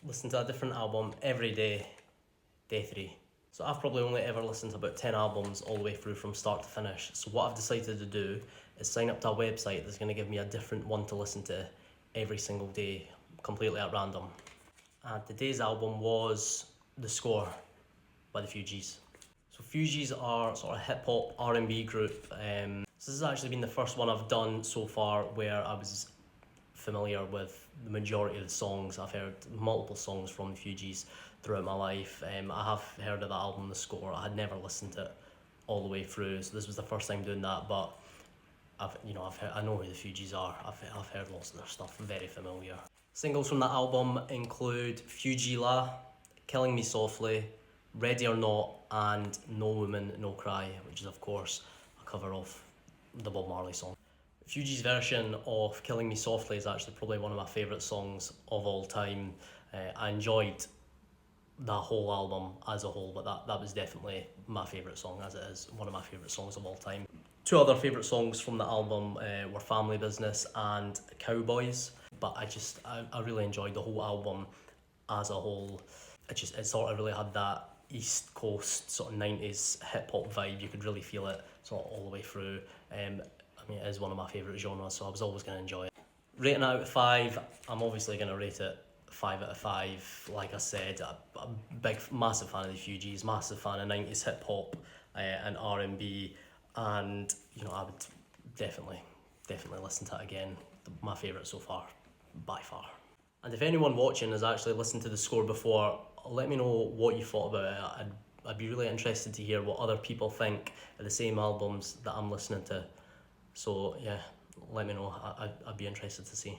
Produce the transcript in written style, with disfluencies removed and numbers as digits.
listen to a different album every day, day 3. So I've probably only ever listened to about 10 albums all the way through from start to finish. So what I've decided to do is sign up to a website that's going to give me a different one to listen to every single day, completely at random. And today's album was The Score by the Fugees. So Fugees are sort of hip hop R&B group. So this has actually been the first one I've done so far where I was familiar with the majority of the songs. I've heard multiple songs from the Fugees throughout my life. I have heard of that album, The Score. I had never listened to it all the way through, so this was the first time doing that. But I know who the Fugees are. I've heard lots of their stuff. Very familiar. Singles from that album include Fugee-La, Killing Me Softly, Ready or Not, and No Woman, No Cry, which is of course a cover of the Bob Marley song. Fugees' version of Killing Me Softly is actually probably one of my favourite songs of all time. I enjoyed that whole album as a whole, but that was definitely my favourite song, as it is one of my favourite songs of all time. Two other favourite songs from the album were Family Business and Cowboys, but I really enjoyed the whole album as a whole. It sort of really had that East Coast sort of 90s hip hop vibe. You could really feel it sort of all the way through. It is one of my favourite genres, so I was always going to enjoy it. Rating out of 5, I'm obviously going to rate it 5 out of 5. Like I said, I'm a big, massive fan of the Fugees, massive fan of 90s hip hop and R&B, and I would definitely listen to it again. My favourite so far, by far. And if anyone watching has actually listened to The Score before, let me know what you thought about it. I'd be really interested to hear what other people think of the same albums that I'm listening to. So yeah, let me know. I'd be interested to see.